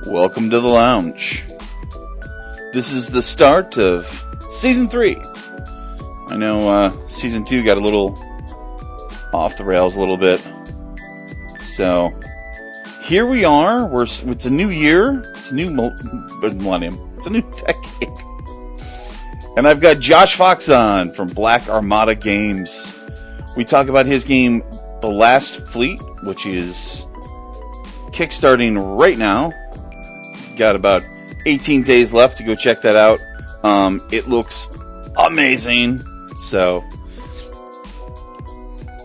Welcome to the lounge. This is the start of Season 3. I know Season 2 got a little off the rails a little bit. So, here we are. It's a new year. It's a new millennium. It's a new decade. And I've got Josh Fox on from Black Armada Games. We talk about his game, The Last Fleet, which is kickstarting right now. Got about 18 days left to go check that out. It looks amazing. So,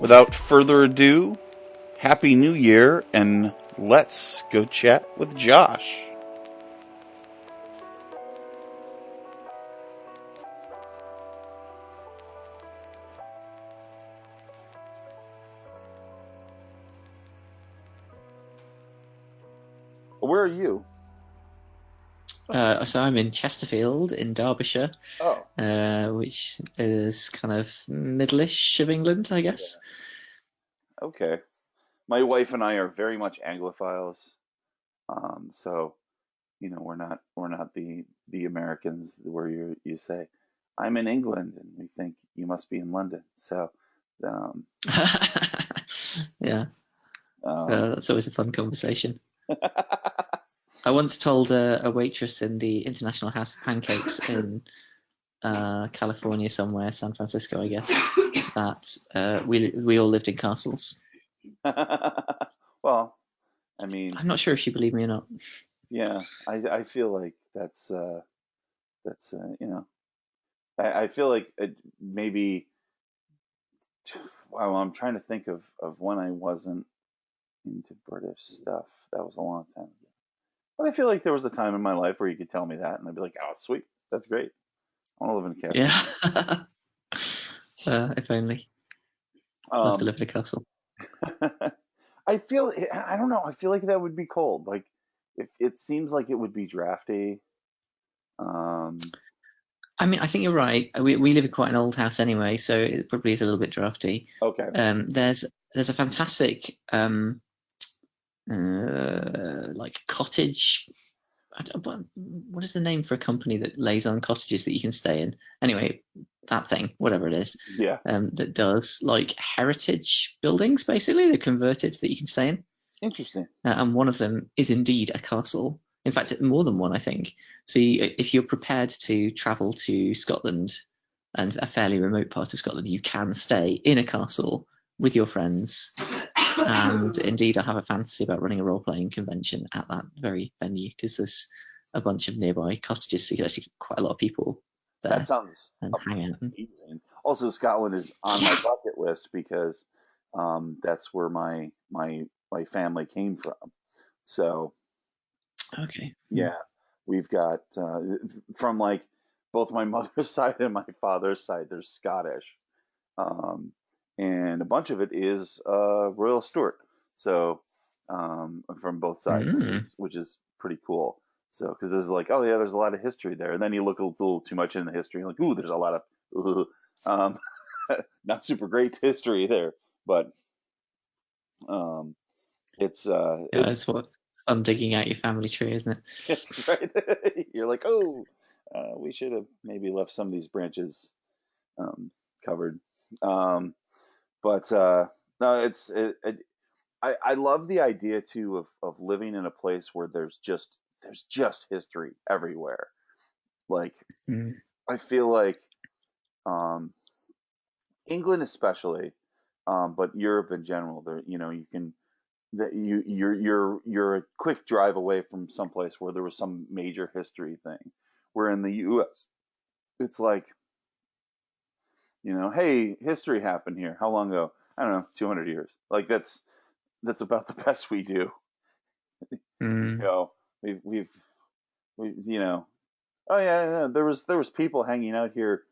without further ado, Happy New Year, and let's go chat with Josh. Where are you? So I'm in Chesterfield in Derbyshire, which is kind of middle-ish of England, I guess. Yeah. Okay. My wife and I are very much Anglophiles, so we're not the Americans where you say I'm in England and we think you must be in London. So, yeah, that's always a fun conversation. I once told a waitress in the International House of Pancakes in California somewhere, San Francisco, I guess, that we all lived in castles. Well, I mean, I'm not sure if she believed me or not. Yeah, I feel like that's I feel like maybe. Wow, I'm trying to think of when I wasn't into British stuff. That was a long time ago. But I feel like there was a time in my life where you could tell me that, and I'd be like, "Oh, sweet, that's great. I want to live in a castle." Yeah, if only. Love to live in a castle. I don't know. I feel like that would be cold. Like, if it seems like it would be drafty. I mean, I think you're right. We live in quite an old house anyway, so it probably is a little bit drafty. Okay. There's a fantastic like cottage. What is the name for a company that lays on cottages that you can stay in? Anyway, that thing, whatever it is, yeah, that does like heritage buildings, basically. They're converted so that you can stay in. Interesting. And one of them is indeed a castle. In fact, more than one, I think. So if you're prepared to travel to Scotland, and a fairly remote part of Scotland, you can stay in a castle with your friends. And indeed, I have a fantasy about running a role-playing convention at that very venue, because there's a bunch of nearby cottages, so you can actually get quite a lot of people there. That sounds and hang out. Amazing. Also, Scotland is on my bucket list because that's where my family came from. So, okay, yeah, we've got from like both my mother's side and my father's side, they're Scottish. And a bunch of it is Royal Stuart. So from both sides, which is pretty cool. So because there's like, oh yeah, there's a lot of history there, and then you look a little too much into history, and like, ooh, there's a lot of not super great history there, but it's it's what fun digging out your family tree, isn't it? That's right. You're like, oh, we should have maybe left some of these branches covered. But no, I love the idea too of living in a place where there's just history everywhere. Like, I feel like England especially, but Europe in general, there you can you're a quick drive away from someplace where there was some major history thing. Where in the U.S., it's like, hey, history happened here. How long ago? I don't know, 200 years. Like that's about the best we do. We've oh yeah, there was people hanging out here,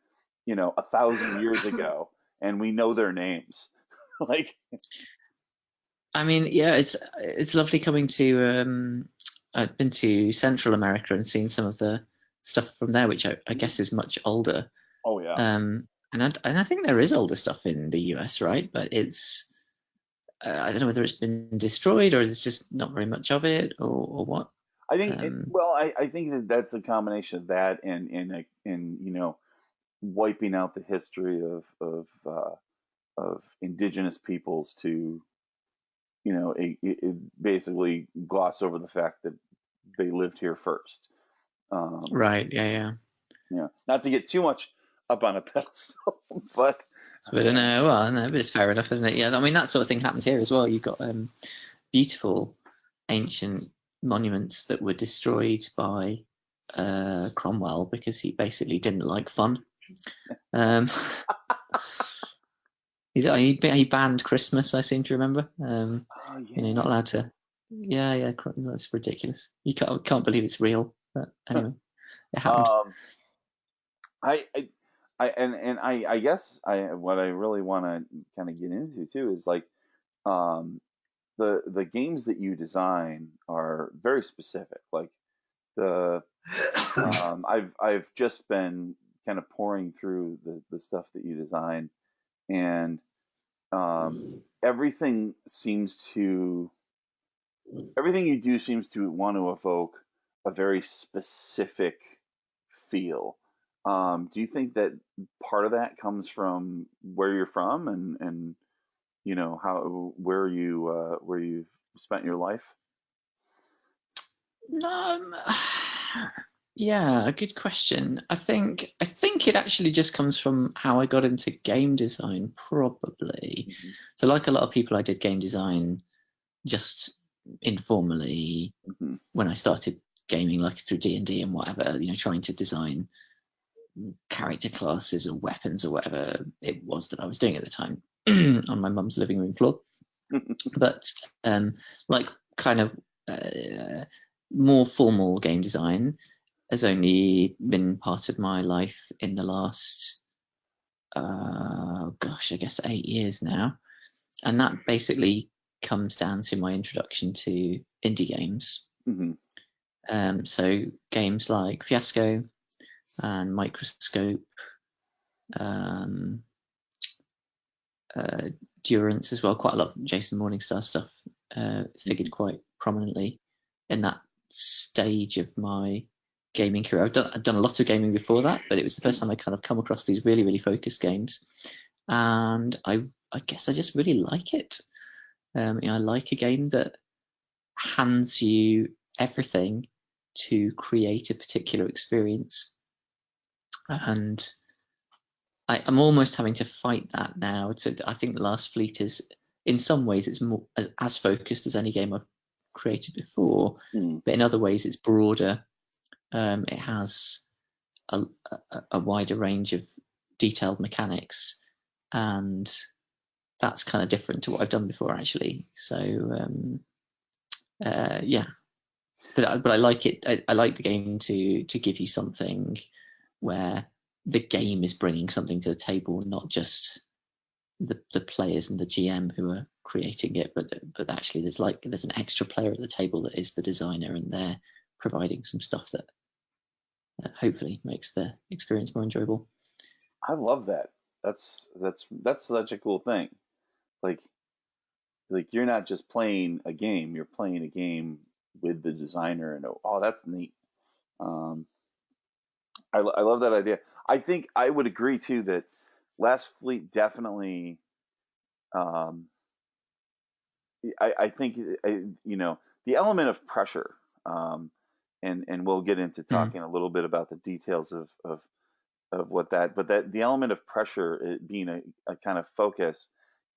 1,000 years ago, and we know their names. Like, I mean, yeah, it's lovely coming to. I've been to Central America and seen some of the stuff from there, which I guess is much older. Oh yeah. And I think there is older stuff in the US, right? But it's I don't know whether it's been destroyed or is it just not very much of it or what. I think Um, I think that that's a combination of that and wiping out the history of indigenous peoples to basically gloss over the fact that they lived here first. Um, right, yeah, yeah. not to get too much up on a pedestal, but So I don't know. Well, no, but it's fair enough, isn't it? Yeah, I mean that sort of thing happens here as well. You've got beautiful ancient monuments that were destroyed by Cromwell because he basically didn't like fun. Um, he banned Christmas, I seem to remember. oh You're not yeah. allowed to. Yeah, yeah, that's ridiculous. You can't believe it's real. But anyway, it happened. Um, I, I, I guess what I really want to kind of get into too is like um, the games that you design are very specific. Like the I've just been kind of pouring through the stuff that you design, and um, everything seems to everything you do seems to want to evoke a very specific feel. Do you think that part of that comes from where you're from and how where you've spent your life? No, yeah, a good question. I think it actually just comes from how I got into game design, probably. Hmm. So, like a lot of people, I did game design just informally Hmm. when I started gaming, like through D&D and whatever. Trying to design character classes or weapons or whatever it was that I was doing at the time on my mum's living room floor. But like kind of uh, more formal game design has only been part of my life in the last, gosh, I guess 8 years now. And that basically comes down to my introduction to indie games. Hmm. So games like Fiasco and Microscope, um, Durance as well. Quite a lot of Jason Morningstar stuff figured quite prominently in that stage of my gaming career. I've done a lot of gaming before that, but it was the first time I kind of come across these really, really focused games, and I guess I just really like it. I like a game that hands you everything to create a particular experience, and I'm almost having to fight that now. So I think the Last Fleet is, in some ways, it's more as focused as any game I've created before, Hmm. but in other ways, it's broader. It has a wider range of detailed mechanics, and that's kind of different to what I've done before, actually. So yeah, but I like it. I like the game to give you something where the game is bringing something to the table, not just the players and the GM who are creating it, but actually there's an extra player at the table that is the designer, and they're providing some stuff that hopefully makes the experience more enjoyable. I love that. That's such a cool thing. Like you're not just playing a game, you're playing a game with the designer and oh, that's neat. Um, I love that idea. I think I would agree too that Last Fleet definitely um, I think the element of pressure, um, and we'll get into Mm. talking a little bit about the details of what that, but that the element of pressure being a kind of focus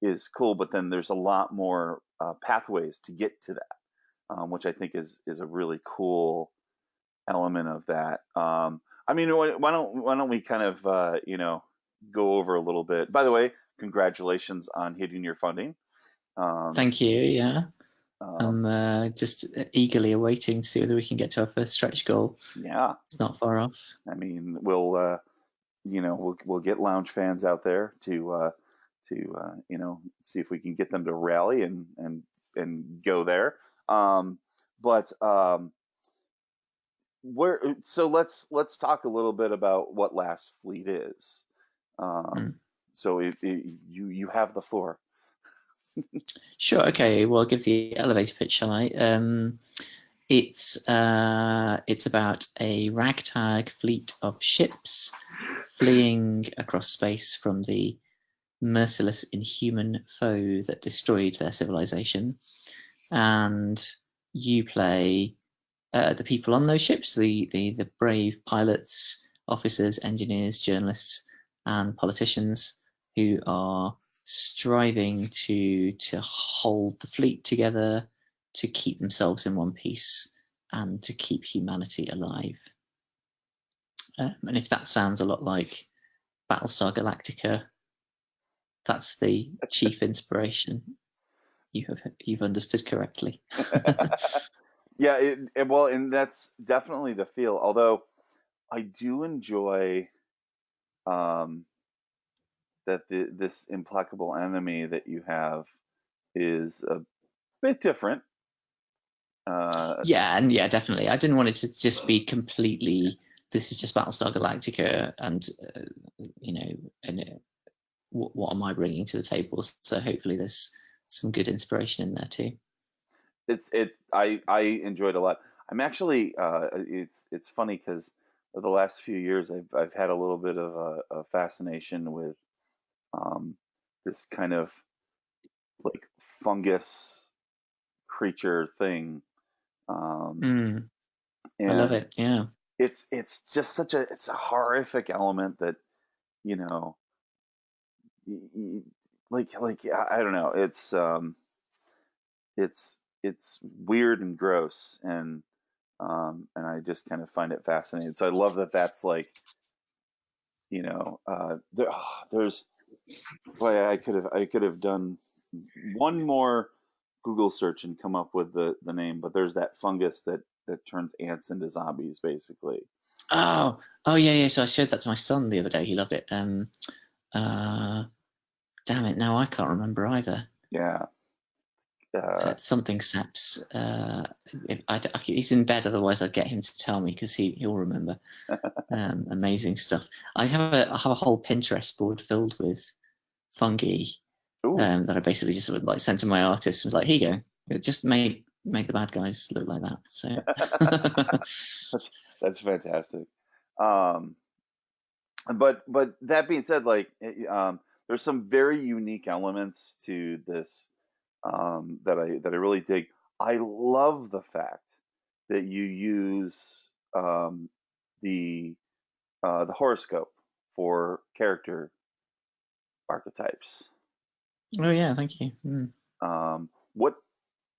is cool, but then there's a lot more pathways to get to that, which I think is a really cool element of that. I mean, why don't we kind of go over a little bit? By the way, congratulations on hitting your funding. Um, Thank you. Yeah, um, I'm just eagerly awaiting to see whether we can get to our first stretch goal. yeah, It's not far off. I mean, we'll get lounge fans out there to see if we can get them to rally and go there. Um, but where so let's talk a little bit about what Last Fleet is. Um, Mm. so you have the floor. Sure. Okay. Well, I'll give the elevator pitch, shall I? It's about a ragtag fleet of ships fleeing across space from the merciless inhuman foe that destroyed their civilization, and you play the people on those ships, the brave pilots, officers, engineers, journalists, and politicians who are striving to hold the fleet together, to keep themselves in one piece, and to keep humanity alive. And if that sounds a lot like Battlestar Galactica, that's the chief inspiration. You've understood correctly. Yeah, well, and that's definitely the feel. Although I do enjoy that this implacable enemy that you have is a bit different. Yeah, definitely. I didn't want it to just be completely. This is just Battlestar Galactica, and what am I bringing to the table? So hopefully there's some good inspiration in there too. I enjoyed a lot. I'm actually it's funny because the last few years I've had a little bit of a fascination with um, this kind of like fungus creature thing, Mm, I love and it. Yeah. it's just it's a horrific element that you know y- y- like I don't know, it's weird and gross, and I just kind of find it fascinating. So I love that that's like, there's, boy, I could have done one more Google search and come up with the name, but there's that fungus that turns ants into zombies, basically. Oh, yeah. So I showed that to my son the other day. He loved it. Uh, Damn it. Now I can't remember either. Yeah. Uh, Something Saps. He's in bed, otherwise I'd get him to tell me because he'll remember. Amazing stuff. I have a whole Pinterest board filled with fungi ooh, that I basically just sort of like sent to my artist and was like, here you go. Just make the bad guys look like that. So that's fantastic. Um, but that being said, like, there's some very unique elements to this, that I really dig. I love the fact that you use the the horoscope for character archetypes. oh yeah, thank you. Mm. Um, what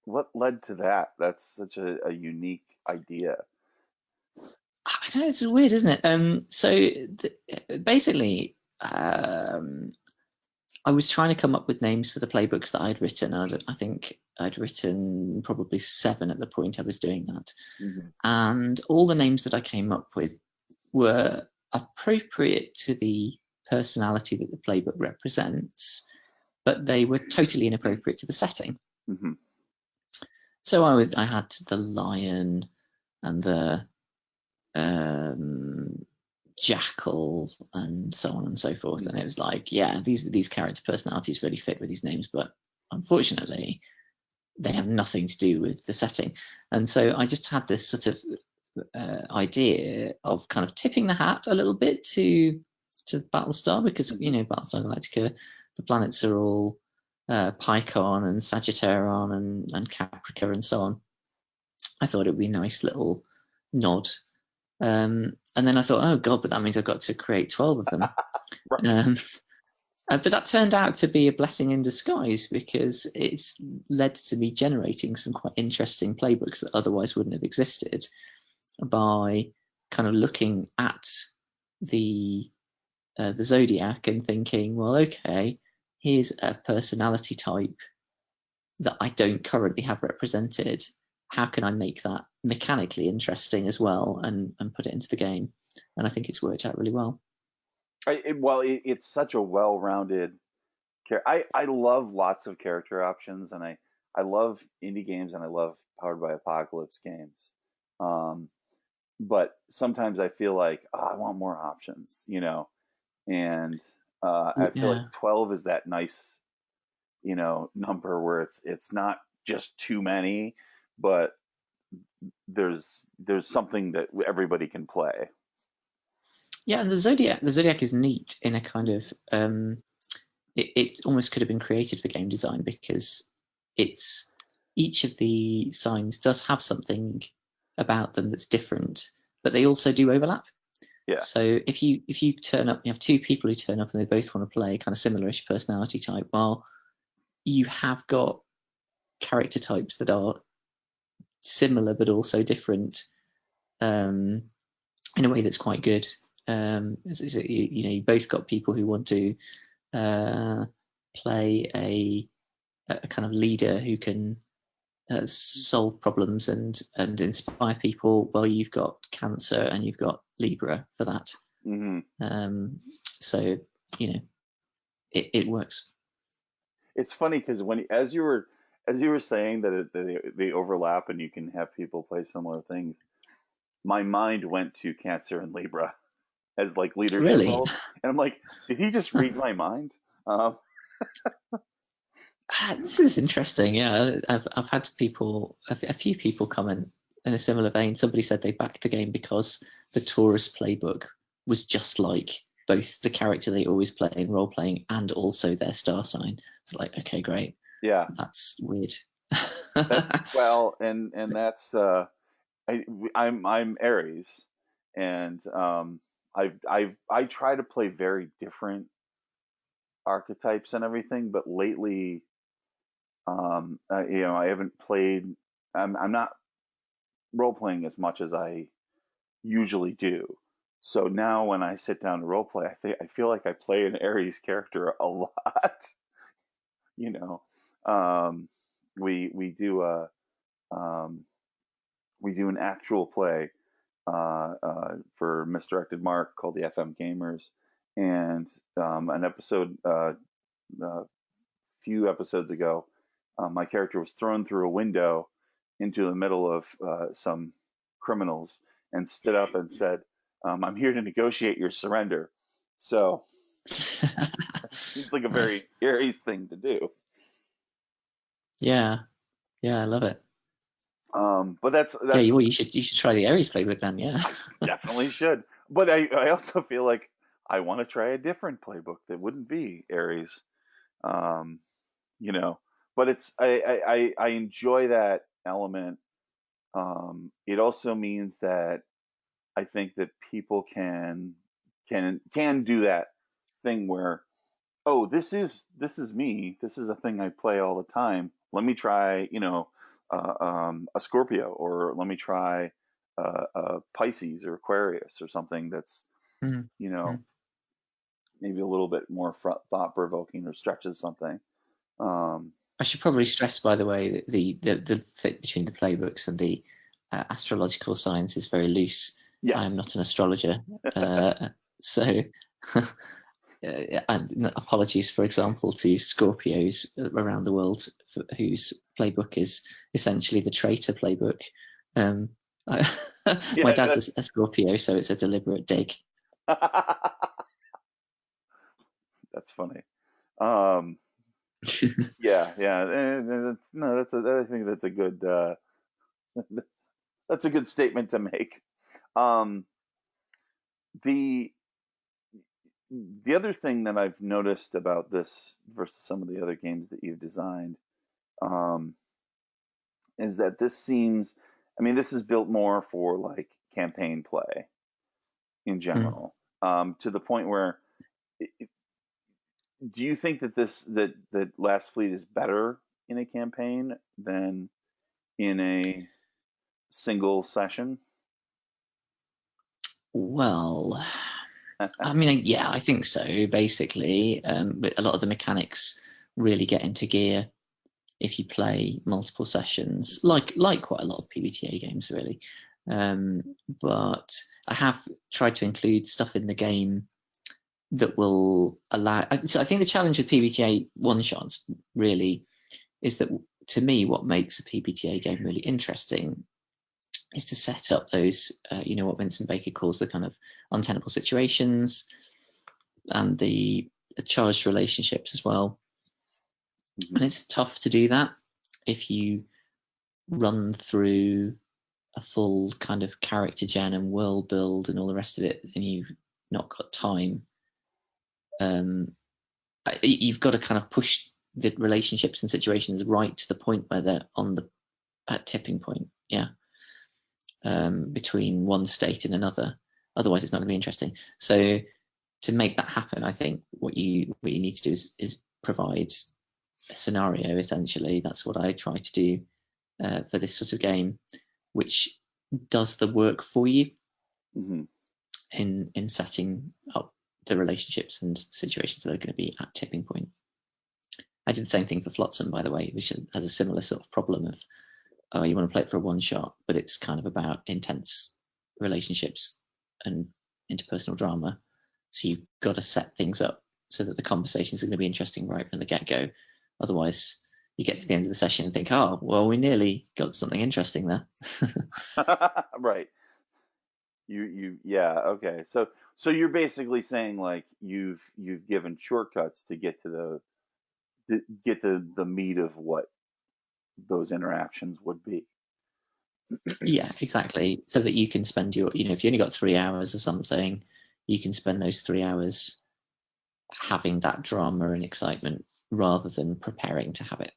what led to that? That's such a unique idea. I don't know, it's weird, isn't it? Basically, I was trying to come up with names for the playbooks that I'd written. And I think I'd written probably 7 at the point I was doing that. Hmm. And all the names that I came up with were appropriate to the personality that the playbook represents, but they were totally inappropriate to the setting. Hmm. So I had the lion and the um, jackal and so on and so forth, and it was like, yeah, these character personalities really fit with these names, but unfortunately they have nothing to do with the setting. And so I just had this sort of idea of kind of tipping the hat a little bit to Battlestar, because Battlestar Galactica, the planets are all Pycon and Sagittarion and Caprica and so on. I thought it would be a nice little nod. And then I thought, oh god, but that means I've got to create 12 of them. Right. But that turned out to be a blessing in disguise, because it's led to me generating some quite interesting playbooks that otherwise wouldn't have existed, by kind of looking at the zodiac and thinking, well, okay, here's a personality type that I don't currently have represented. How can I make that mechanically interesting as well, and put it into the game? And I think it's worked out really well. It's such a well-rounded I love lots of character options, and I love indie games, and I love Powered by Apocalypse games. Um, but sometimes I feel like, oh, I want more options, and I feel like Yeah. 12 is that nice, number where it's not just too many, but there's something that everybody can play. Yeah, and the Zodiac is neat in a kind of it almost could have been created for game design, because it's each of the signs does have something about them that's different, but they also do overlap. Yeah. So if you turn up, you have two people who turn up and they both want to play kind of similar-ish personality type. Well, you have got character types that are similar but also different, in a way that's quite good. You both got people who want to play a kind of leader who can solve problems and inspire people. Well, you've got Cancer and you've got Libra for that. Mm-hmm. So it works. It's funny because as you were saying that they overlap and you can have people play similar things, my mind went to Cancer and Libra as like leadership Really? roles, and I'm like, did he just read my mind? This is interesting. Yeah, I've had a few people comment in a similar vein. Somebody said they backed the game because the Taurus playbook was just like both the character they always play in role playing and also their star sign. It's like, okay, great. Yeah, that's weird. Well, and that's I'm Aries, and I try to play very different archetypes and everything, but lately, I haven't played. I'm not role playing as much as I usually do. So now when I sit down to role play, I feel like I play an Aries character a lot. Um, we do an actual play for Misdirected Mark called the FM Gamers, and an episode few episodes ago, my character was thrown through a window into the middle of some criminals and stood up and said, "I'm here to negotiate your surrender." So it seems like a very Aries thing to do. Yeah, I love it. But that's yeah. Well, you should try the Aries playbook then. Yeah, I definitely should. But I also feel like I want to try a different playbook that wouldn't be Aries. Um, but it's I enjoy that element. It also means that I think that people can do that thing where, oh, this is me. This is a thing I play all the time. Let me try, a Scorpio, or let me try a Pisces or Aquarius or something that's, mm-hmm. Maybe a little bit more thought provoking or stretches something. I should probably stress, by the way, that the fit between the playbooks and the astrological science is very loose. Yes. I am not an astrologer, so and apologies, for example, to Scorpios around the world whose playbook is essentially the traitor playbook. My dad's a Scorpio, so it's a deliberate dig. That's funny. Yeah. No, I think that's a good that's a good statement to make. The other thing that I've noticed about this versus some of the other games that you've designed, is that this is built more for like campaign play in general, to the point where do you think that that Last Fleet is better in a campaign than in a single session? Well, I mean, yeah, I think so. Basically, but a lot of the mechanics really get into gear if you play multiple sessions, like quite a lot of PBTA games, really. But I have tried to include stuff in the game that will allow. So I think the challenge with PBTA one-shots really is that, to me, what makes a PBTA game really interesting is to set up those, what Vincent Baker calls the kind of untenable situations and the charged relationships as well. Mm-hmm. And it's tough to do that if you run through a full kind of character gen and world build and all the rest of it, then you've not got time. You've got to kind of push the relationships and situations right to the point where they're at tipping point, between one state and another. Otherwise, it's not going to be interesting. So to make that happen, I think what you need to do is provide a scenario. Essentially, that's what I try to do for this sort of game, which does the work for you in setting up the relationships and situations that are going to be at tipping point. I did the same thing for Flotsam, by the way, which has a similar sort of problem of, you want to play it for a one shot, but it's kind of about intense relationships and interpersonal drama. So you've got to set things up so that the conversations are going to be interesting right from the get-go. Otherwise, you get to the end of the session and think, oh, well, we nearly got something interesting there. Right. Okay. So you're basically saying like you've given shortcuts to get to the meat of what those interactions would be. Yeah, exactly. So that you can spend if you only got 3 hours or something, you can spend those 3 hours having that drama and excitement rather than preparing to have it.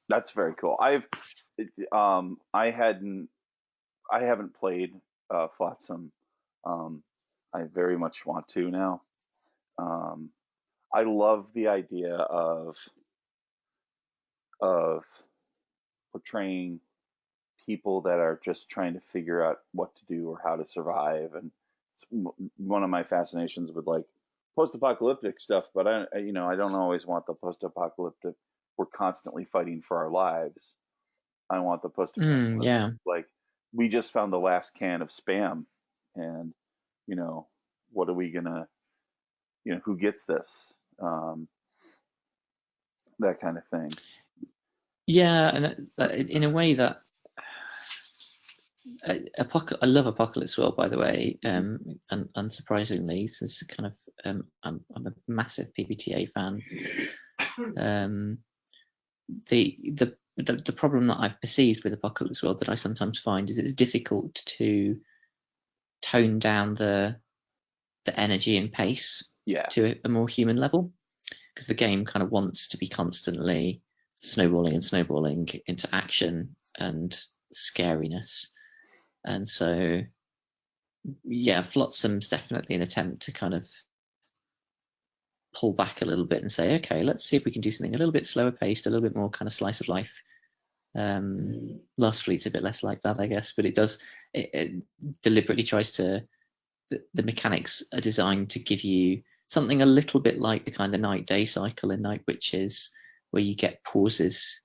That's very cool. I haven't played Flotsam. I very much want to now. I love the idea of portraying people that are just trying to figure out what to do or how to survive, and it's one of my fascinations with like post-apocalyptic stuff. But I don't always want the post-apocalyptic. We're constantly fighting for our lives. I want the post-apocalyptic, like we just found the last can of Spam, and what are we gonna, who gets this, that kind of thing. Yeah, and in a way that I love Apocalypse World, by the way, and unsurprisingly, since kind of I'm a massive PBTA fan. The problem that I've perceived with Apocalypse World that I sometimes find is it's difficult to tone down the energy and pace to a more human level, because the game kind of wants to be constantly snowballing into action and scariness. And so, Flotsam's definitely an attempt to kind of pull back a little bit and say, okay, let's see if we can do something a little bit slower paced, a little bit more kind of slice of life. Last Fleet's a bit less like that, I guess, but it deliberately tries to, the mechanics are designed to give you something a little bit like the kind of night-day cycle in Night Witches, where you get pauses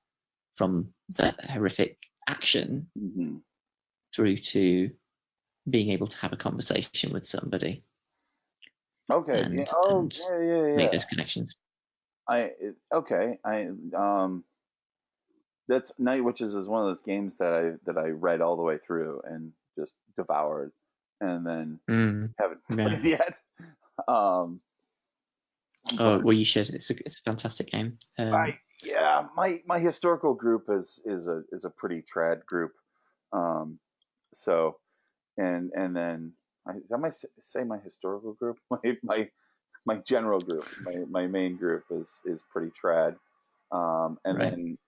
from the horrific action through to being able to have a conversation with somebody. Okay. And make those connections. That's Night Witches is one of those games that I read all the way through and just devoured, and then haven't played yet. Well, you should. It's a fantastic game. My historical group is a pretty trad group. So, and then I might say my historical group, my general group, my main group is pretty trad. Then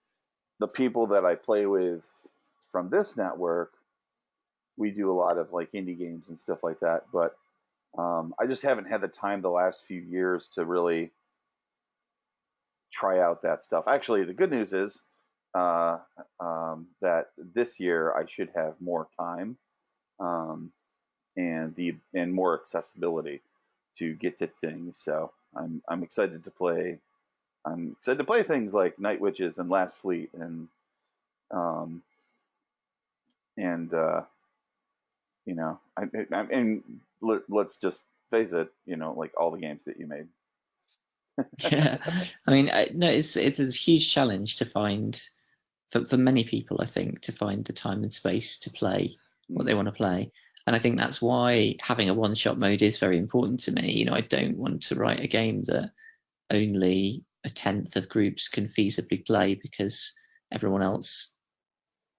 the people that I play with from this network, we do a lot of like indie games and stuff like that. But I just haven't had the time the last few years to really try out that stuff. Actually, the good news is that this year I should have more time and more accessibility to get to things. So I'm excited to play. I'm excited to play things like Night Witches and Last Fleet and let's just face it, like all the games that you made. Yeah, I mean, it's a huge challenge to find for many people, I think, to find the time and space to play what they want to play. And I think that's why having a one-shot mode is very important to me. I don't want to write a game that only a tenth of groups can feasibly play because everyone else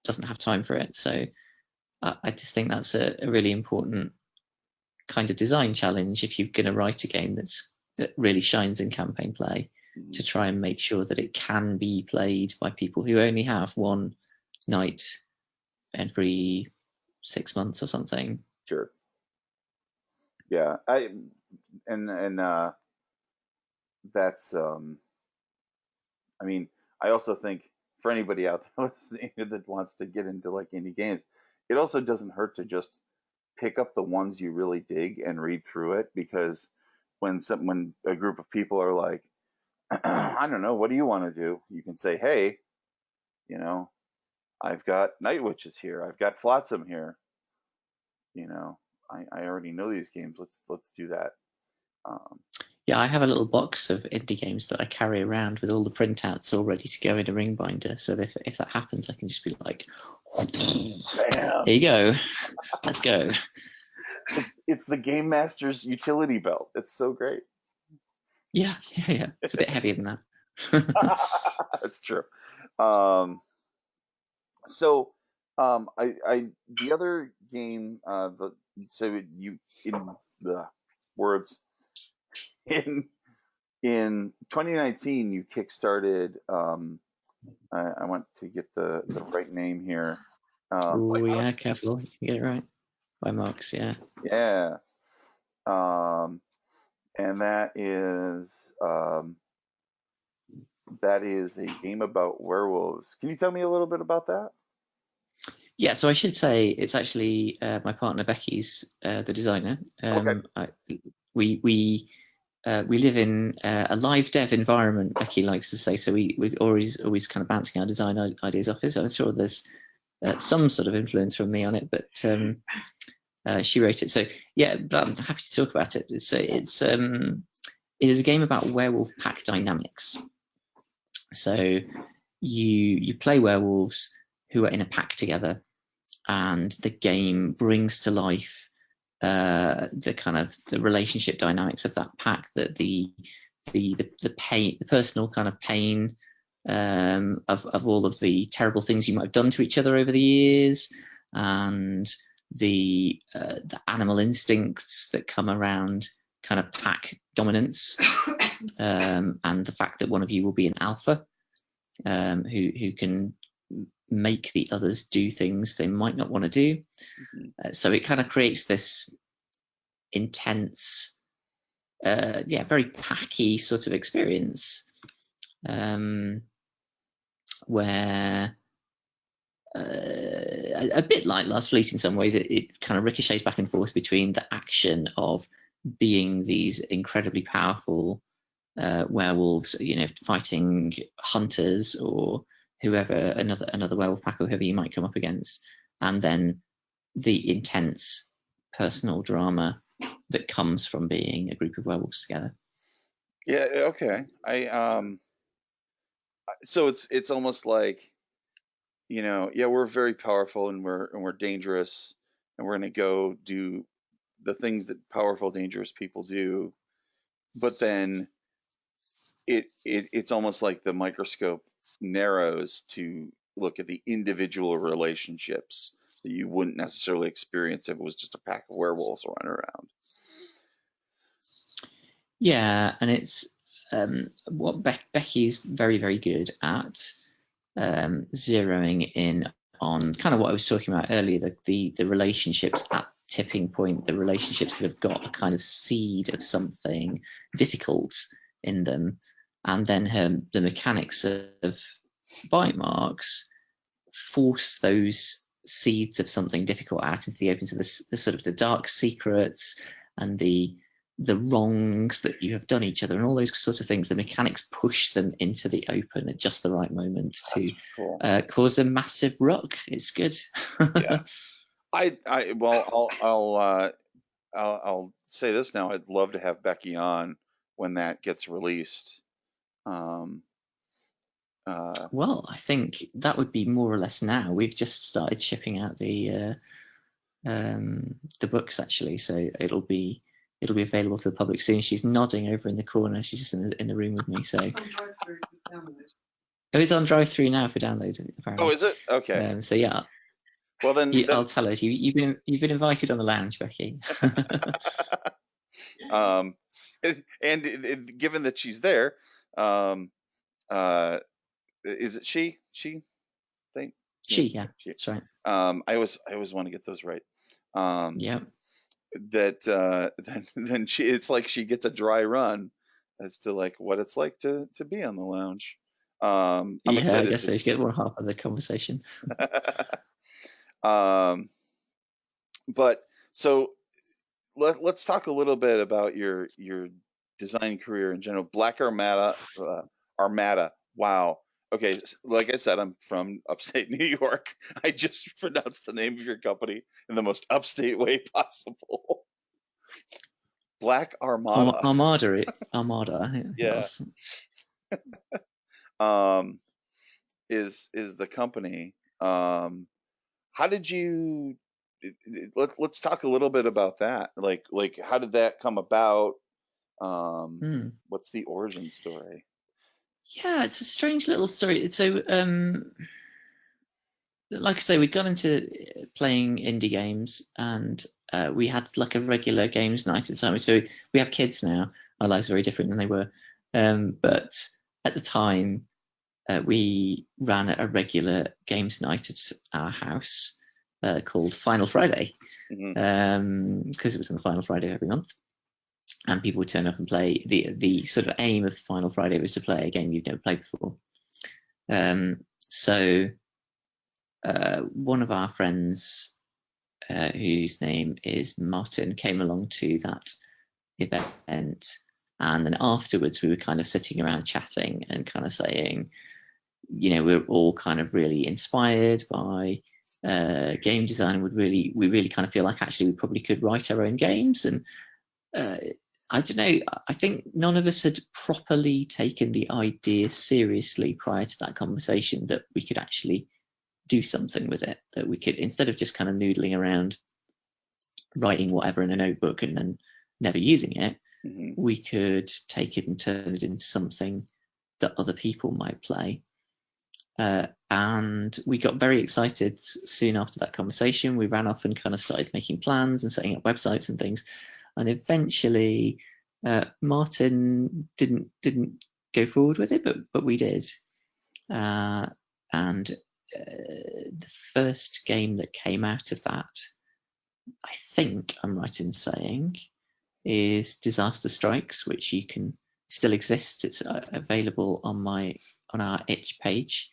doesn't have time for it. So I just think that's a really important kind of design challenge if you're going to write a game that really shines in campaign play, to try and make sure that it can be played by people who only have one night every 6 months or something. Sure. Yeah. And that's I mean, I also think for anybody out there listening that wants to get into like indie games, it also doesn't hurt to just pick up the ones you really dig and read through it, because when a group of people are like, I don't know, what do you want to do? You can say, hey, you know, I've got Night Witches here, I've got Flotsam here, you know, I already know these games. Let's do that. Um, Yeah, I have a little box of indie games that I carry around with all the printouts all ready to go in a ring binder. So if that happens, I can just be like, Bam. here you go, let's go. It's the Game Master's utility belt. It's so great. Yeah. It's a bit heavier than that. That's true. So, I the other game, so you in the words in 2019 you kickstarted. I want to get the right name here. Oh yeah, careful, you can get it right. By Marks, yeah. Yeah. And that is a game about werewolves. Can you tell me a little bit about that? Yeah, so I should say it's actually my partner Becky's the designer. Okay. We live in a live dev environment, Becky likes to say. So we're always kind of bouncing our design ideas off it. So I'm sure there's some sort of influence from me on it, but she wrote it. So yeah, but I'm happy to talk about it. It is a game about werewolf pack dynamics. So you play werewolves who are in a pack together, and the game brings to life the relationship dynamics of that pack, that the pain, the personal kind of pain of all of the terrible things you might have done to each other over the years, and the animal instincts that come around kind of pack dominance, and the fact that one of you will be an alpha, who can make the others do things they might not want to do. So it kind of creates this intense, very packy sort of experience, where a bit like Last Fleet in some ways, it kind of ricochets back and forth between the action of being these incredibly powerful werewolves, fighting hunters or whoever, another werewolf pack or whoever you might come up against, and then the intense personal drama that comes from being a group of werewolves together. Yeah. Okay. So it's almost like, yeah, we're very powerful and we're dangerous, and we're going to go do the things that powerful, dangerous people do. But then it's almost like the microscope narrows to look at the individual relationships that you wouldn't necessarily experience if it was just a pack of werewolves running around. Yeah, and it's what Becky's very, very good at, zeroing in on kind of what I was talking about earlier, the relationships at tipping point, the relationships that have got a kind of seed of something difficult in them, and then the mechanics of bite marks force those seeds of something difficult out into the open, to the sort of the dark secrets and the wrongs that you have done each other and all those sorts of things. The mechanics push them into the open at just the right moment to cause a massive ruck. It's good. Yeah. I'll say this now. I'd love to have Becky on when that gets released. Well, I think that would be more or less now. We've just started shipping out the books actually, so it'll be available to the public soon. She's nodding over in the corner. She's just in the room with me. So it's on drive through now for download. Apparently. Oh, is it? Okay. So yeah, Well, then, I'll tell her. You've been invited on the lounge, Becky. um, given that she's there, um, is it she? She think? Yeah, She. that's right. I always want to get those right. Um, Yeah. that then it's like she gets a dry run as to like what it's like to be on the lounge. I'm Yeah, I excited guess so. You get one half of the conversation. um, but so let's talk a little bit about your design career in general. Black Armada, Armada. Wow. Okay, like I said, I'm from upstate New York. I just pronounced the name of your company in the most upstate way possible. Black Armada. Armada. Yeah. Yes. Um, is the company. How did you let's talk a little bit about that. Like how did that come about? What's the origin story? Yeah, it's a strange little story. So, like I say, we got into playing indie games, and we had like a regular games night at the time. So we have kids now. Our lives are very different than they were. But at the time, we ran a regular games night at our house called Final Friday, because it was on the final Friday of every month, and people would turn up and play. The sort of aim of Final Friday was to play a game you've never played before. So one of our friends, whose name is Martin, came along to that event, and then afterwards we were kind of sitting around chatting and kind of saying, we were all kind of really inspired by game design. We really kind of feel like actually we probably could write our own games. And I don't know, I think none of us had properly taken the idea seriously prior to that conversation that we could actually do something with it, that we could, instead of just kind of noodling around writing whatever in a notebook and then never using it, we could take it and turn it into something that other people might play. And we got very excited soon after that conversation. We ran off and kind of started making plans and setting up websites and things. And eventually, Martin didn't go forward with it, but we did. And the first game that came out of that, I think I'm right in saying, is Disaster Strikes, which you can still exists. It's available on our itch page,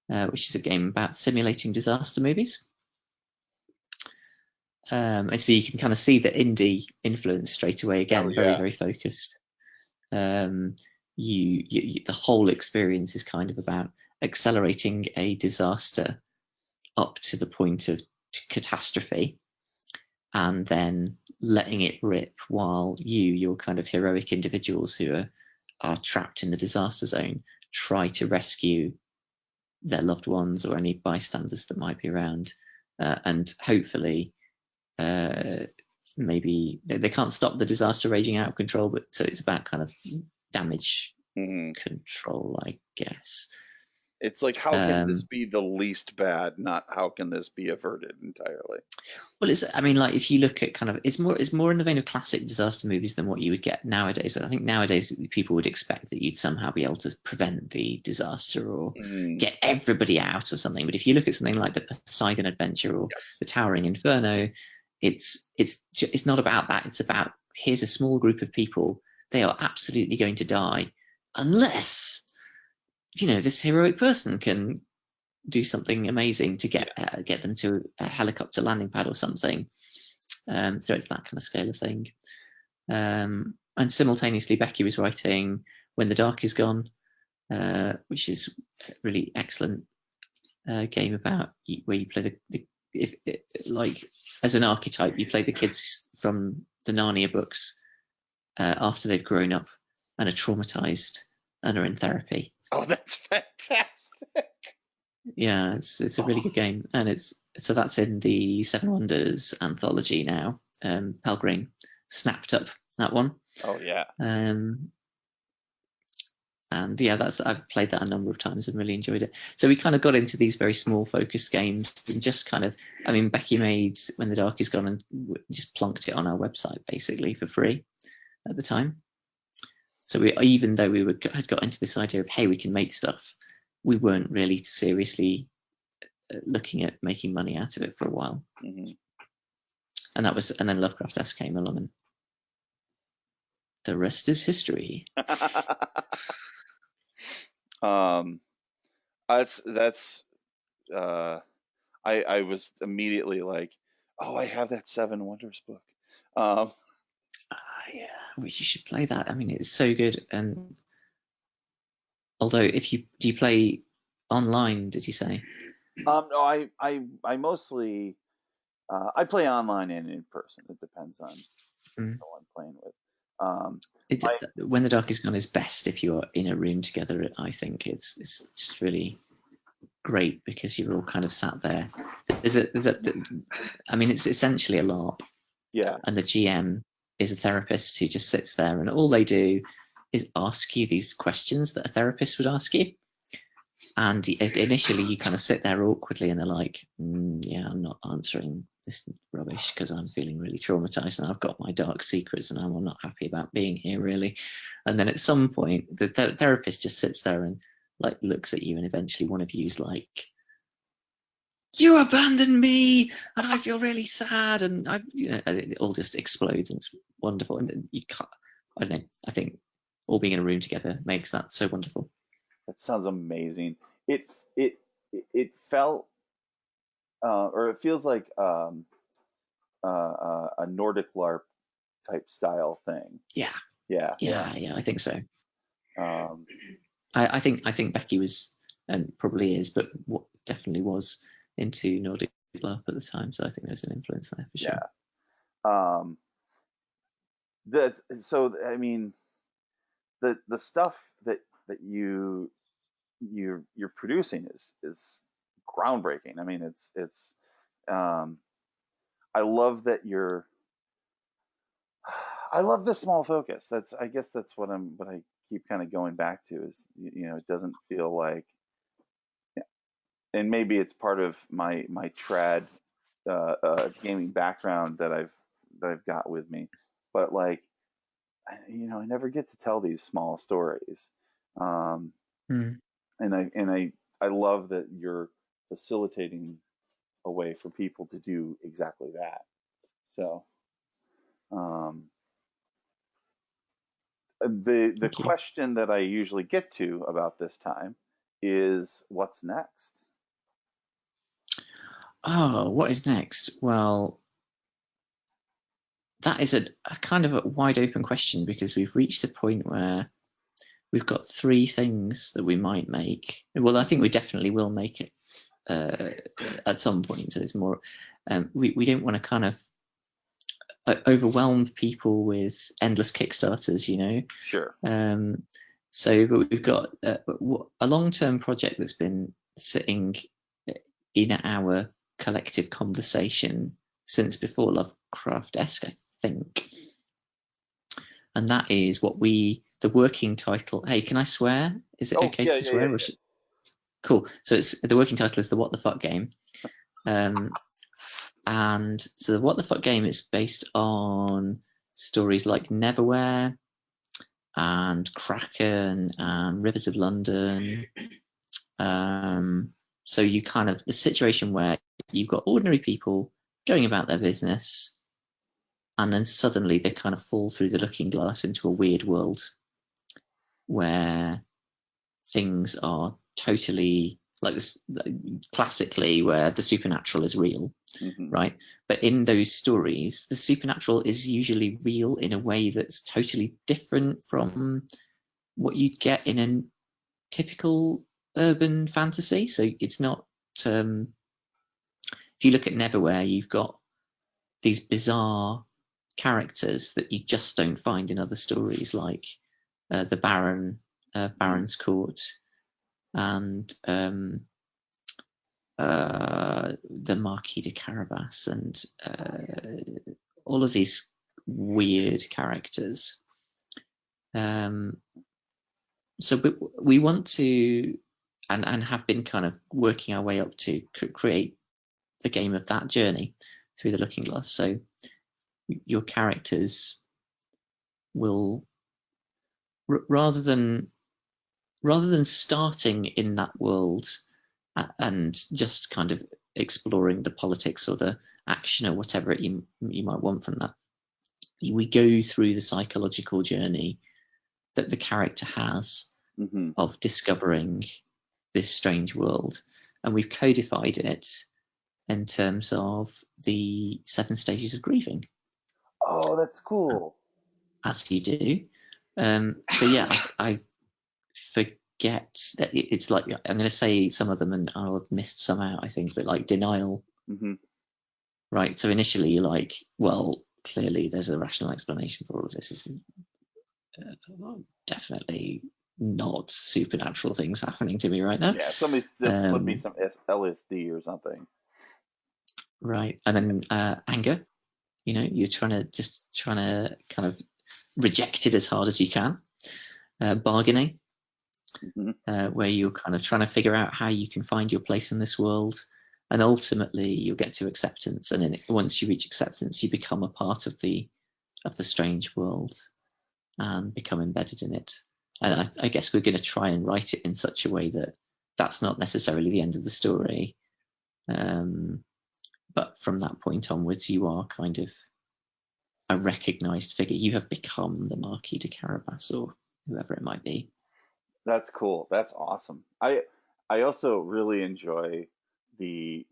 which is a game about simulating disaster movies. And so you can kind of see the indie influence straight away. Again, very, very focused. The whole experience is kind of about accelerating a disaster up to the point of catastrophe, and then letting it rip while your kind of heroic individuals who are trapped in the disaster zone try to rescue their loved ones or any bystanders that might be around, and hopefully maybe they can't stop the disaster raging out of control, but so it's about kind of damage control, I guess. It's like, how can this be the least bad, not how can this be averted entirely? Well, like if you look at kind of, it's more in the vein of classic disaster movies than what you would get nowadays. I think nowadays people would expect that you'd somehow be able to prevent the disaster or get everybody out or something. But if you look at something like the Poseidon Adventure or the Towering Inferno, it's not about that. It's about, here's a small group of people. They are absolutely going to die unless this heroic person can do something amazing to get them to a helicopter landing pad or something. So it's that kind of scale of thing. And simultaneously, Becky was writing When the Dark Is Gone, which is a really excellent game about where you play like as an archetype, you play the kids from the Narnia books after they've grown up and are traumatized and are in therapy. Oh, that's fantastic. Yeah, it's a really good game, and that's in the Seven Wonders anthology now. Pelgrane snapped up that one. Oh yeah. And yeah, I've played that a number of times and really enjoyed it. So we kind of got into these very small focused games and just kind of, I mean, Becky made When the Dark Is Gone and just plonked it on our website basically for free at the time. So even though had got into this idea of, hey, we can make stuff, we weren't really seriously looking at making money out of it for a while. Mm-hmm. And then Lovecraftesque came along, and the rest is history. That's I was immediately like, oh, I have that Seven Wonders book. Yeah, which you should play that. I mean, it's so good. And although, do you play online? Did you say? No, I mostly I play online and in person. It depends on who I'm playing with. When the Dark Is Gone is best if you're in a room together. I think it's just really great because you're all kind of sat there. I mean, it's essentially a LARP. Yeah. And the GM is a therapist who just sits there, and all they do is ask you these questions that a therapist would ask you. And initially you kind of sit there awkwardly and they're like, yeah, I'm not answering this rubbish because I'm feeling really traumatized and I've got my dark secrets and I'm not happy about being here really. And then at some point the therapist just sits there and like looks at you, and eventually one of you's like, you abandoned me and I feel really sad, and it all just explodes and it's wonderful. And you can't, I don't know, I think all being in a room together makes that so wonderful. That sounds amazing. It felt or it feels like a Nordic LARP type style thing. Yeah, I think so. I think Becky was, and probably is, but definitely was into Nordic LARP at the time, so I think there's an influence there for sure. Yeah. So I mean, the stuff that you're producing is groundbreaking. I mean, it's I love that I love the small focus. I guess that's what I keep kind of going back to is, it doesn't feel like, and maybe it's part of my trad gaming background that I've got with me, but like, I never get to tell these small stories. And I love that you're facilitating a way for people to do exactly that. So, the question that I usually get to about this time is, what's next? Oh, what is next? Well, that is a kind of a wide open question, because we've reached a point where we've got 3 things that we might make. Well, I think we definitely will make it at some point. So it's more, we don't want to kind of overwhelm people with endless Kickstarters, Sure. But we've got a long-term project that's been sitting in our collective conversation since before Lovecraftesque, I think. And that is the working title. Hey, can I swear? Is it okay to swear? Yeah. Cool. So the working title is the What the Fuck game. And so the What the Fuck game is based on stories like Neverwhere and Kraken and Rivers of London. So you kind of, the situation where you've got ordinary people going about their business, and then suddenly they kind of fall through the looking glass into a weird world where things are totally like this, classically, where the supernatural is real, right? But in those stories, the supernatural is usually real in a way that's totally different from what you'd get in a typical urban fantasy. So it's not, if you look at Neverwhere, you've got these bizarre characters that you just don't find in other stories, like the Baron's Court, and the Marquis de Carabas, and all of these weird characters. So we want to, and have been kind of working our way up to create a game of that journey through the Looking Glass. So your characters will, rather than starting in that world and just kind of exploring the politics or the action or whatever you might want from that, we go through the psychological journey that the character has of discovering this strange world, and we've codified it in terms of the 7 stages of grieving. Oh, that's cool. As you do. So yeah, I forget that it's like, I'm going to say some of them and I'll have missed some out, I think, but like denial. Right. So initially you're like, well, clearly there's a rational explanation for all of this. This is definitely not supernatural things happening to me right now. Yeah, somebody slipped me some LSD or something. Right. And then anger. You're trying to kind of reject it as hard as you can. Bargaining, where you're kind of trying to figure out how you can find your place in this world, and ultimately you'll get to acceptance. And then once you reach acceptance, you become a part of the strange world and become embedded in it. And I guess we're going to try and write it in such a way that that's not necessarily the end of the story. But from that point onwards, you are kind of a recognized figure. You have become the Marquis de Carabas or whoever it might be. That's cool. That's awesome. I also really enjoy the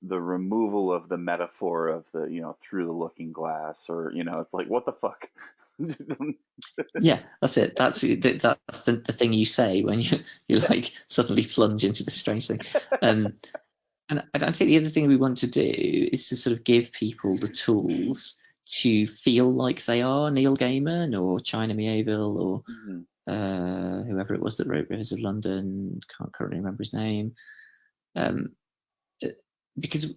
removal of the metaphor of the through the looking glass, or it's like, what the fuck. Yeah, that's it. That's the thing you say when you like suddenly plunge into the strange thing. And I think the other thing we want to do is to sort of give people the tools to feel like they are Neil Gaiman or China Miéville or whoever it was that wrote Rivers of London. Can't currently remember his name. Because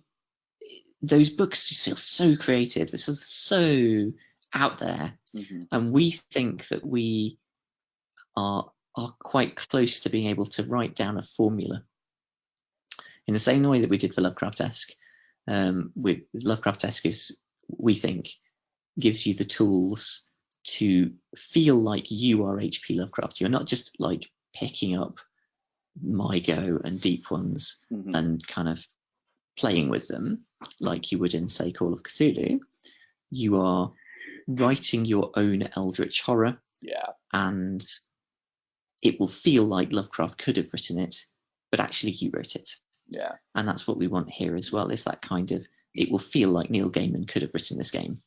those books just feel so creative. They're so out there. And we think that we are quite close to being able to write down a formula. In the same way that we did for Lovecraftesque. With Lovecraftesque is, we think, gives you the tools to feel like you are H.P. Lovecraft. You're not just like picking up MyGo and Deep Ones and kind of playing with them like you would in, say, Call of Cthulhu. You are writing your own eldritch horror. Yeah. And it will feel like Lovecraft could have written it, but actually you wrote it. Yeah. And that's what we want here as well, is that kind of, it will feel like Neil Gaiman could have written this game,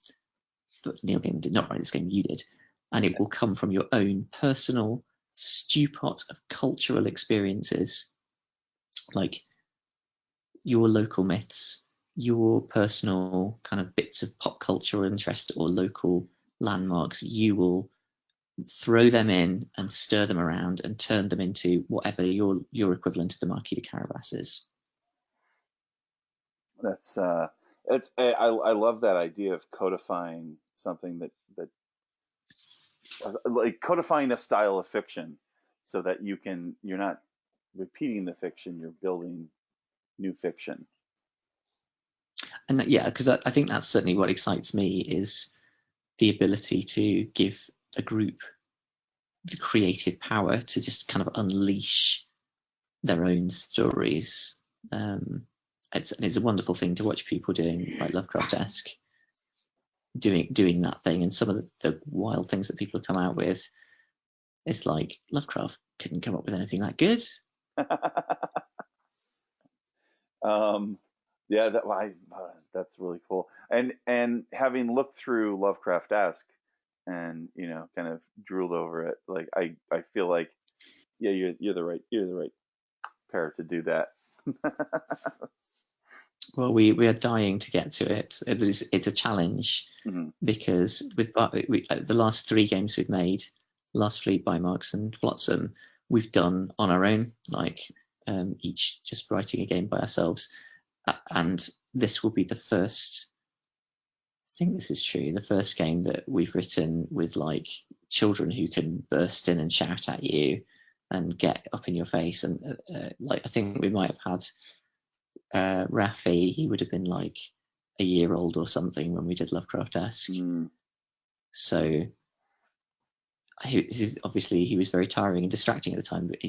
but Neil Gaiman did not write this game, you did. And it will come from your own personal stew pot of cultural experiences, like your local myths, your personal kind of bits of pop culture interest or local landmarks. You will throw them in and stir them around and turn them into whatever your equivalent of the Marquis de Carabas is. That's I love that idea of codifying something that like codifying a style of fiction, so that you're not repeating the fiction, you're building new fiction. And that, yeah, because I think that's certainly what excites me, is the ability to give a group the creative power to just kind of unleash their own stories. It's a wonderful thing to watch people doing, like Lovecraftesque, doing that thing. And some of the wild things that people have come out with, it's like Lovecraft couldn't come up with anything that good. Yeah, that's really cool. And having looked through Lovecraftesque and kind of drooled over it, like I feel like, yeah, you're the right pair to do that. Well, we are dying to get to it. It's a challenge because with the last 3 games we've made, Last Fleet, by Marks and Flotsam, we've done on our own, like each just writing a game by ourselves. And this will be the first think this is true. The first game that we've written with like children who can burst in and shout at you and get up in your face, and like I think we might have had Rafi. He would have been like a year old or something when we did Lovecraftesque. So obviously he was very tiring and distracting at the time, but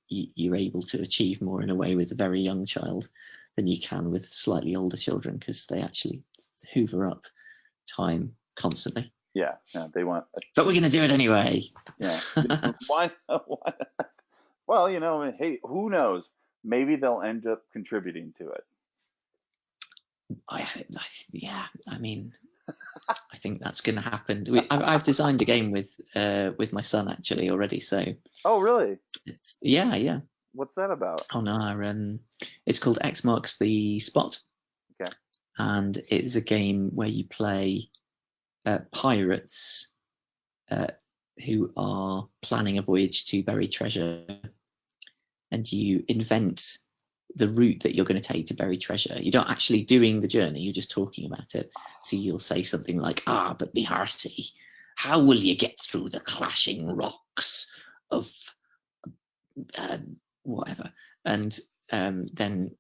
you're able to achieve more in a way with a very young child than you can with slightly older children, because they actually hoover up time constantly. Yeah, they want. But we're going to do it anyway. Yeah. Why? Well, hey, who knows? Maybe they'll end up contributing to it. Yeah, I mean, I think that's going to happen. I've designed a game with my son actually already. So. Oh, really? Yeah. What's that about? On our it's called X Marks the Spot. Okay. And it's a game where you play pirates who are planning a voyage to bury treasure, and you invent the route that you're going to take to bury treasure. You're not actually doing the journey, you're just talking about it. So you'll say something like, but me hearty, how will you get through the clashing rocks of whatever? And then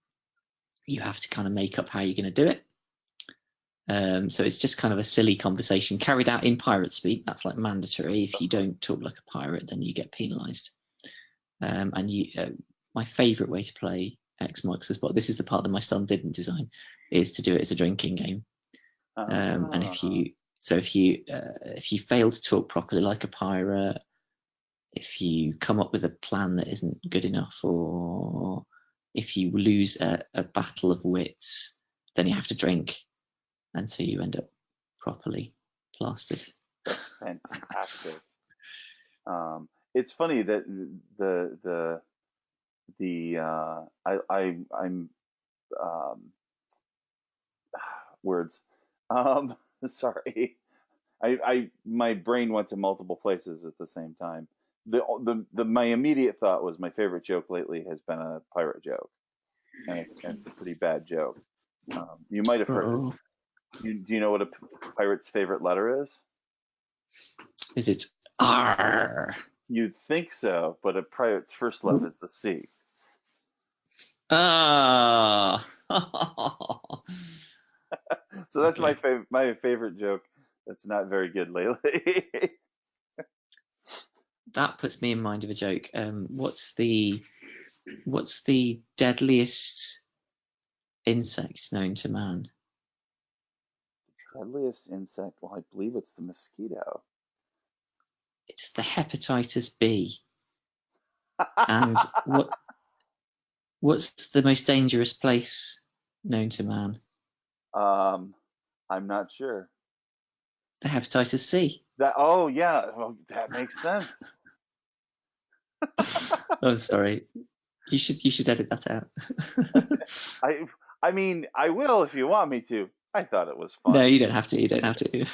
you have to kind of make up how you're going to do it. So it's just kind of a silly conversation carried out in pirate speak. That's like mandatory. If you don't talk like a pirate, then you get penalised. And my favourite way to play X Marks the Spot, this is the part that my son didn't design, is to do it as a drinking game. And if you fail to talk properly like a pirate, if you come up with a plan that isn't good enough, or if you lose a battle of wits, then you have to drink, and so you end up properly plastered. That's fantastic. It's funny that I'm words. Sorry. My brain went to multiple places at the same time. My immediate thought was my favorite joke lately has been a pirate joke, and it's a pretty bad joke. You might have heard it. Do you know what a pirate's favorite letter is? Is it R? You'd think so, but a pirate's first letter is the C. Ah. So that's my favorite joke. That's not very good lately. That puts me in mind of a joke. What's the deadliest insect known to man? Deadliest insect? Well, I believe it's the mosquito. It's the hepatitis B. And what's the most dangerous place known to man? I'm not sure. The hepatitis C. That makes sense. Oh, sorry. You should edit that out. I mean, I will if you want me to. I thought it was fun. No, you don't have to. You don't have to.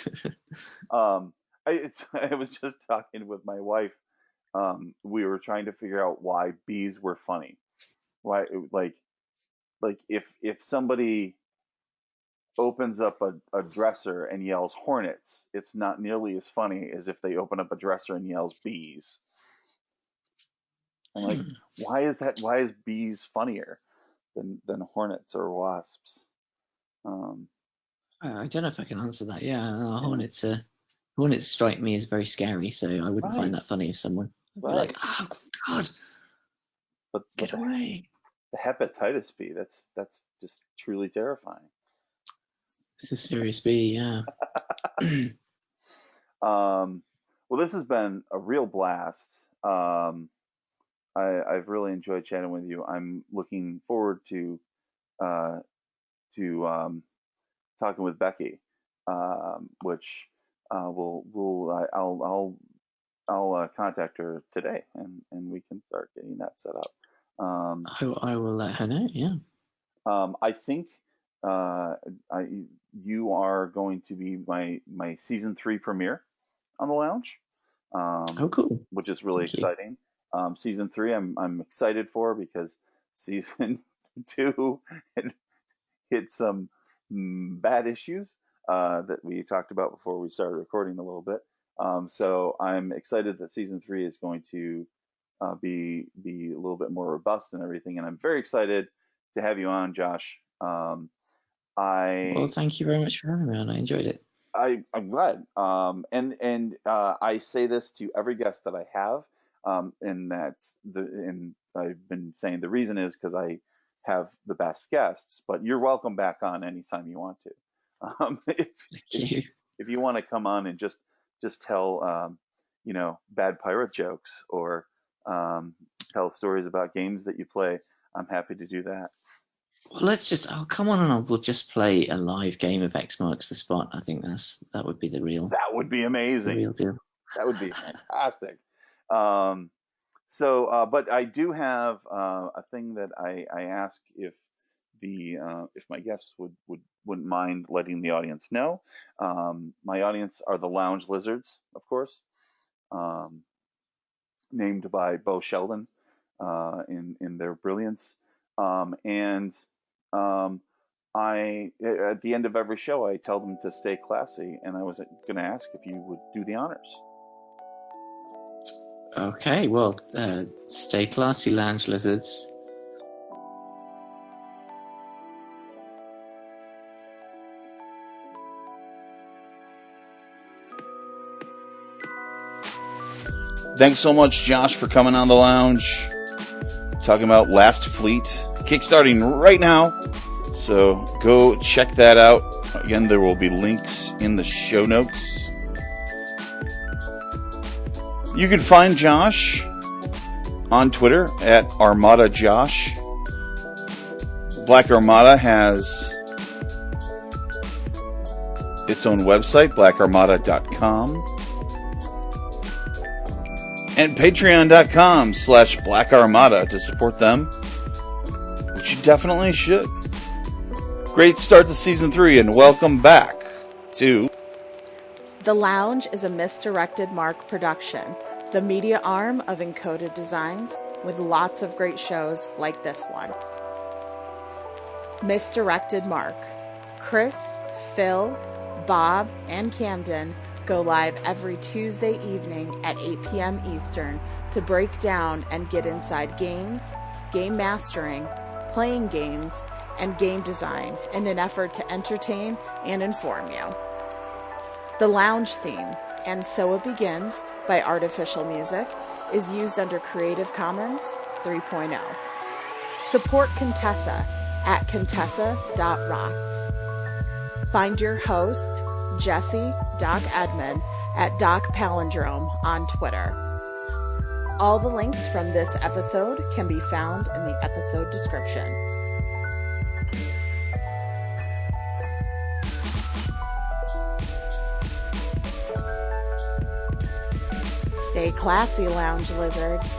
I was just talking with my wife. We were trying to figure out why bees were funny. Why, like if somebody opens up a dresser and yells hornets, it's not nearly as funny as if they open up a dresser and yells bees. I'm like, why is that? Why is bees funnier than hornets or wasps? I don't know if I can answer that. Yeah, hornets strike me as very scary, so I wouldn't find that funny if someone would be like, "Oh God, but get away!" The hepatitis B, that's just truly terrifying. It's a serious bee, yeah. Well, this has been a real blast. I've really enjoyed chatting with you. I'm looking forward to talking with Becky, which I'll contact her today, and we can start getting that set up. I will let her know. Yeah. I think you are going to be my season 3 premiere on the lounge. Oh, cool! Which is really exciting. Season 3, I'm excited for, because season 2 hit some bad issues. that we talked about before we started recording a little bit. So I'm excited that season 3 is going to be a little bit more robust and everything, and I'm very excited to have you on, Josh. Well, I thank you very much for having me on. I enjoyed it. I'm glad. And I say this to every guest that I have, and I've been saying the reason is because I have the best guests. But you're welcome back on anytime you want to. If, Thank if you. if you want to come on and just tell bad pirate jokes or tell stories about games that you play, I'm happy to do that. Well, let's just come on and we'll just play a live game of X Marks the Spot. I think that would be the real That would be amazing. deal. That would be fantastic. But I do have a thing that I ask if my guests wouldn't mind letting the audience know. My audience are the Lounge Lizards, of course, named by Bo Sheldon in their brilliance. And I at the end of every show I tell them to stay classy, and I was going to ask if you would do the honors. Okay, well, stay classy, Lounge Lizards. Thanks so much, Josh, for coming on the lounge. Talking about Last Fleet, kickstarting right now. So go check that out. Again, there will be links in the show notes. You can find Josh on Twitter at Armada Josh. Black Armada has its own website, blackarmada.com. And patreon.com/Black Armada to support them, which you definitely should. Great start to season 3, and welcome back to The Lounge is a Misdirected Mark production, the media arm of Encoded Designs, with lots of great shows like this one. Misdirected Mark. Chris, Phil, Bob, and Camden go live every Tuesday evening at 8 p.m. Eastern to break down and get inside games, game mastering, playing games, and game design in an effort to entertain and inform you. The Lounge theme, And So It Begins by Artificial Music, is used under Creative Commons 3.0. Support Contessa at contessa.rocks. Find your host, Jesse Doc Edmond, at Doc Palindrome on Twitter. All the links from this episode can be found in the episode description. Stay classy, Lounge Lizards.